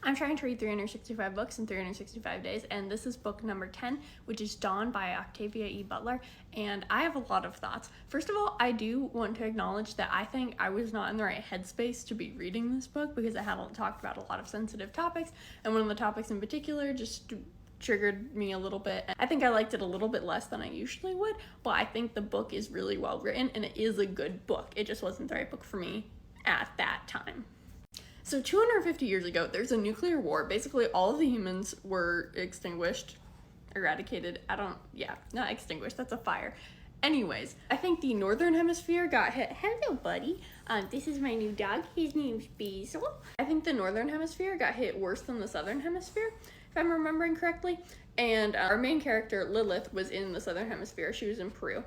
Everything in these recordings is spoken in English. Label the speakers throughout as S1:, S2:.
S1: I'm trying to read 365 books in 365 days, and this is book number 10, which is Dawn by Octavia Butler, and I have a lot of thoughts. First of all, I do want to acknowledge that I think I was not in the right headspace to be reading this book because it hadn't talked about a lot of sensitive topics, and one of the topics in particular just triggered me a little bit. I think I liked it a little bit less than I usually would, but I think the book is really well written, and it is a good book. It just wasn't the right book for me at that time. So 250 years ago, there's a nuclear war. Basically, all of the humans were extinguished, eradicated. Not extinguished, that's a fire. Anyways, I think the northern hemisphere got hit. Hello, buddy. This is my new dog. His name's Basil. I think the northern hemisphere got hit worse than the southern hemisphere, if I'm remembering correctly. And our main character, Lilith, was in the southern hemisphere. She was in Peru.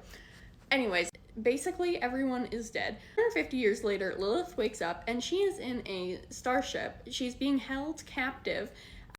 S1: Anyways, basically everyone is dead. 150 years later, Lilith wakes up and she is in a starship. She's being held captive.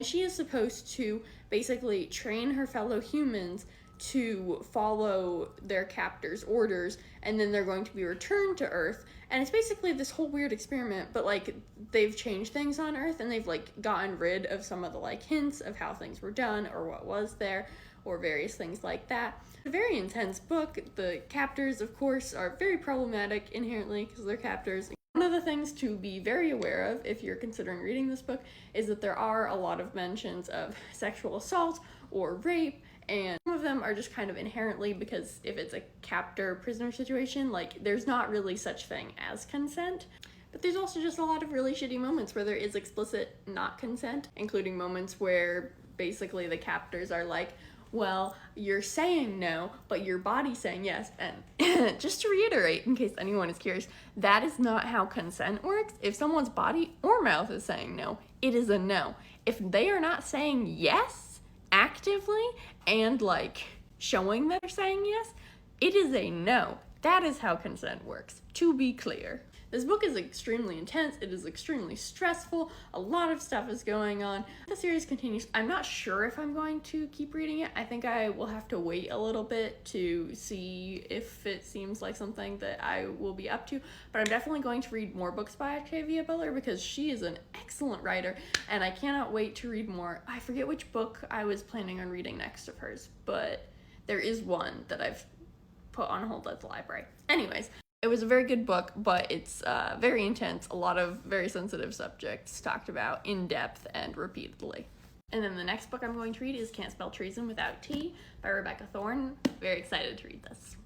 S1: She is supposed to basically train her fellow humans to follow their captor's orders, and then they're going to be returned to Earth. And it's basically this whole weird experiment, but like they've changed things on Earth and they've like gotten rid of some of the like hints of how things were done or what was there, or various things like that. A very intense book. The captors, of course, are very problematic inherently because they're captors. One of the things to be very aware of if you're considering reading this book is that there are a lot of mentions of sexual assault or rape, and some of them are just kind of inherently, because if it's a captor-prisoner situation, like there's not really such thing as consent. But there's also just a lot of really shitty moments where there is explicit not consent, including moments where basically the captors are like, well, you're saying no, but your body's saying yes. And just to reiterate, in case anyone is curious, that is not how consent works. If someone's body or mouth is saying no, it is a no. If they are not saying yes actively and like showing that they're saying yes, it is a no. That is how consent works, to be clear. This book is extremely intense, it is extremely stressful, a lot of stuff is going on. The series continues. I'm not sure if I'm going to keep reading it. I think I will have to wait a little bit to see if it seems like something that I will be up to, but I'm definitely going to read more books by Octavia Butler because she is an excellent writer, and I cannot wait to read more. I forget which book I was planning on reading next of hers, but there is one that I've put on hold at the library. Anyways, it was a very good book, but it's very intense, a lot of very sensitive subjects talked about in depth and repeatedly. And then the next book I'm going to read is Can't Spell Treason Without T by Rebecca Thorne. Very excited to read this.